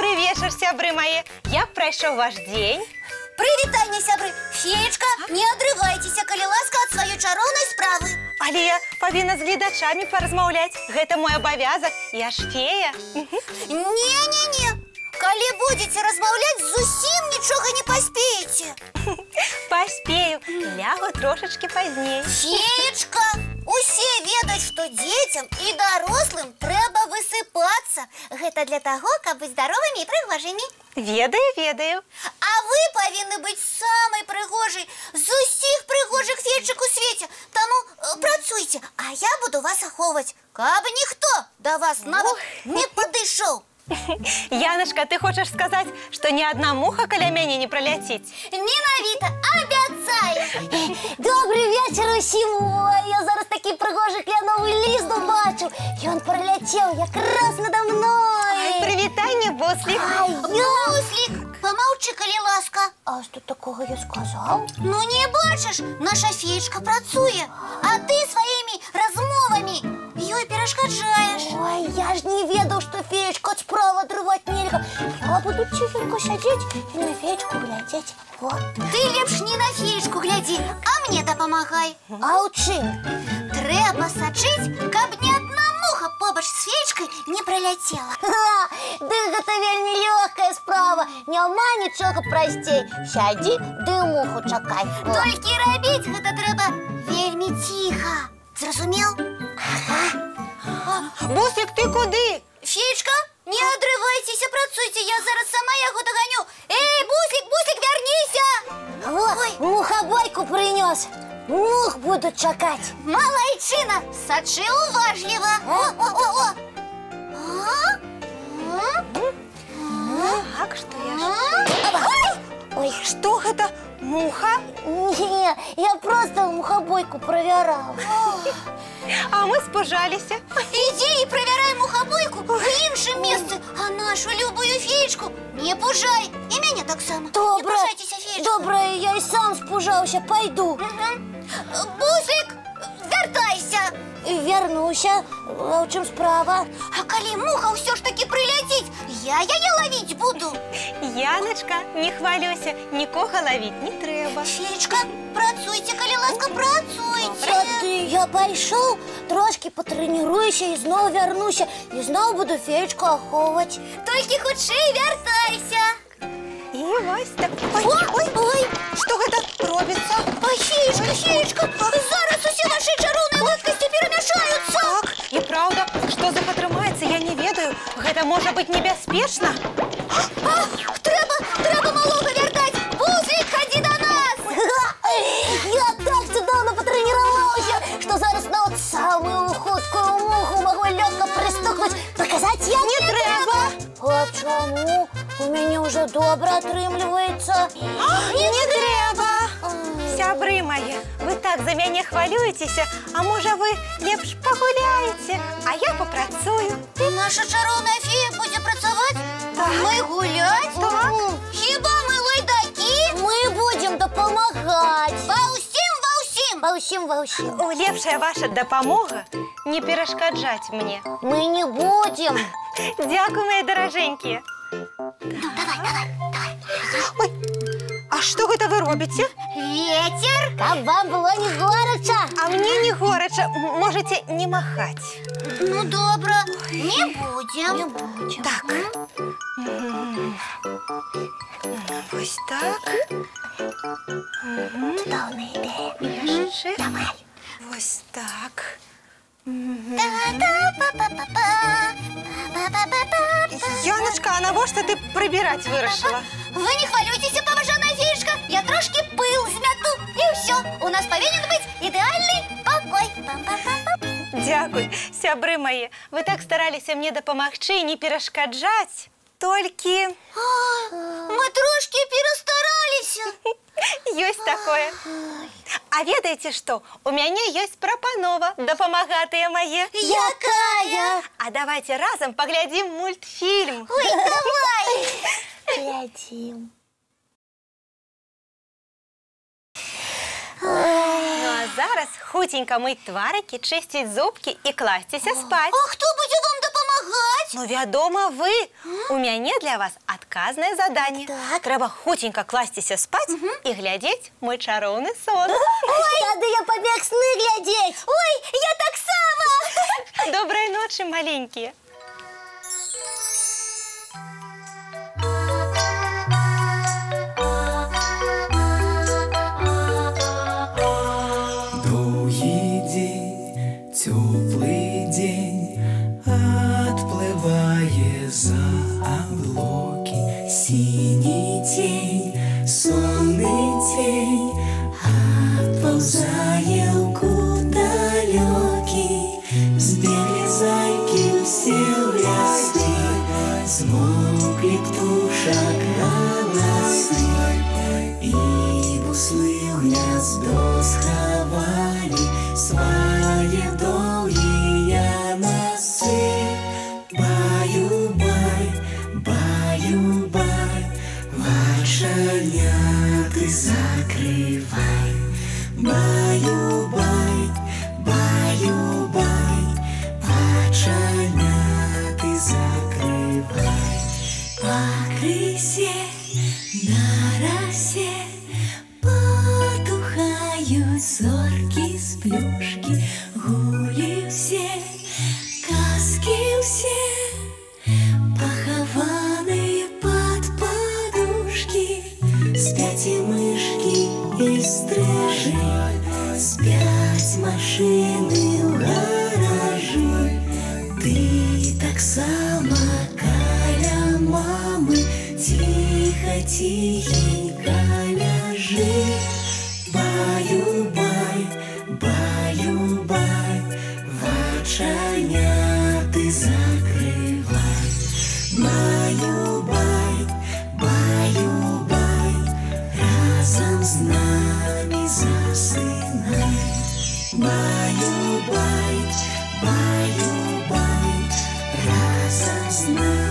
Добрый вечер, сябры мои. Як пройшов ваш день? Прывітанне, сябры. Феечка, не адрывайцеся, калі ласка, ад сваёй чароўнай справы. Але я павінна з гледачамі паразмаўляць. Гэта мой абавязак. Я ж фея. Не-не-не. Калі будзеце размаўляць, зусім нічога не паспееце. Паспею. Лягу трошачкі пазней. Феечка, усе ведаюць, што дзецям і дарослым трэба высыпацца. Гэта для таго, каб быць здаровымі і прыгожымі. Ведаю, ведаю. А вы павінны быць самай прыгожай з усіх прыгожых феечак у свеце. Таму працуйце, а я буду вас ахоўваць, каб ніхто да вас нават не падышоў. Яночка, ты хочаш сказаць, што ні адна муха каля мяне не праляціць? Менавіта, абяцаю. Добрый вечер усім. Ой, я зараз такі прыгожы кляновы ліст убачыў. Ён праляцеў якраз надо мной. Прывітанне, Буслік. Буслік, помаўчы, калі ласка. А што такога я сказаў? Ну не бачыш, наша феечка працуе, а ты сваімі размовамі ёй перашкаджаеш. Ой, я ж не ведаў, што феечку ад справа адрываць нельга. Я буду ціхенько сядзець і на феечку глядзець. Вот. Ты лепш не на феечку глядзі, а мне дапамагай. А ў чым? Трэба сачыць, каб ні адна муха побач з феечкай не праляцела. Ды гэта вельмі лёгкая справа. Няма нічога прасцей. Сядзі, ды муху чакай. Толькі рабіць гэта трэба вельмі ціха. Зразумеў? Буслік, ты куды? Феечка, не адрывайцеся, працуйце, я зараз сама яго даганю. Эй, Буслік, Буслік, вярніся! Ой, мухабойку прынёс. Мух буду чакаць. Малайчына, сачы уважліва. О-о-о-о! Так, што я ж... Ой, Што гэта? Муха? не, я просто мухабойку правяраў. А мы спужаліся. Ідзі і правярай мухабойку в іншым месцы, а нашу любую феечку не пужай. І мяне таксама. Не Добра, пужайцеся, феечка. добра, я і сам спужаўся, пайду. Буслік, вяртайся. Вярнуся. А ў чым справа? А калі муха ўсё ж такі прыляціць, я яе лавіць буду. Яночка, не хвалюйся, нікога лавіць не трэба. Феечка, працуйце, калі ласка, працуйце. Тады я пайшоў, трошкі патрэніруюся і зноў вярнуся. І зноў буду феечку ахоўваць. Толькі хутчэй вяртайся. І вось так. Ой, Што гэта робіцца? ой, феечка, зараз усе нашы чароўныя ладкасці перамяшаюцца. Так, і праўда, што з іх атрымаецца, я не ведаю. Гэта можа быць небяспечна. Трэба малога вяртаць. Буслік, хадзі да нас. Я так цудоўна патрэніраваўся, што зараз нават самую хуткую муху магу лёгка прыстукнуць. Паказаць я Не трэба. А чаму? У мяне ўжо добра атрымліваецца. Не трэба. Сябры мае, вы так за мяне хвалюецеся, а можа вы лепш пагуляеце, а я папрацую. Наша чароўная фея будзе працаваць? Так. Мы гуляць? Так. Хіба мы лайдакі? Мы будзем дапамагаць. Ва ўсім. Ва ўсім. Лепшая ваша дапамога не перашкаджаць мне. Мы не будзем. Дзякуй, мае даражэнькія. Ну, давай. Ой, а што гэта вы робіце? Ветер. Каб вам было не горача. А мне не горача, можаце не махаць. Ну, добра, не будзем. Так. Вось так. Цудоўная ідэя. Яшчэ. Вось так. Яночка, а навошта ты прыбіраць вырашыла? Вы не хвалюйцеся, паважаная феечка. Я трошки пыл змяту, і ўсё. У нас павінен быць ідэальны пакой. Дзякуй, сябры мае. Вы так стараліся мне дапамагчы і не перашкаджаць. Толькі... Мы трошки перастараліся. Ёсць такое. А ведаеце што? У мяне ёсць прапанова, дапамагатыя мае. Якая? А давайте разам паглядзім мультфільм. Ой, давай. Глядзім. Ну а зараз хутенька мыць тварыкі, чысціць зубкі і класціся спаць. А хто будзе вам дапамагаць? Ну, вядома, вы. У мяне для вас адказнае заданне. Так. Трэба хуценька класціся спаць і глядзець мой чароўны сон. Ой, тады я пабег сны глядзець. Ой, я таксама! Добрай ночы, маленькія. Доўгі дзень, цёплы дзень, адплывае за аблокі. Сіні цень, сонны цень, адпаўзае ў кут далёкі. Збеглі зайкі ўсе ў лясы, змоўклі птушак галасы, і буслы ў гняздо схавалі свае доўгія носы. Баю-бай, баю-бай, вачаняты закрывай. Баю-бай, баю-бай, вачаняты закрывай. Пакрысе на расе потухают зорки с плюшки, гулі все, казки все, похованные под подушки. Спять и мышки, и стрижи, спять машины в гаражи. Ты так сама каля мамы, тихо-тихенько ляжи. Баю-бай, баю-бай, вачаняты закрывай. Баю-бай, баю-бай, разом с нами засынай. Баю-бай, баю-бай, разом с нами.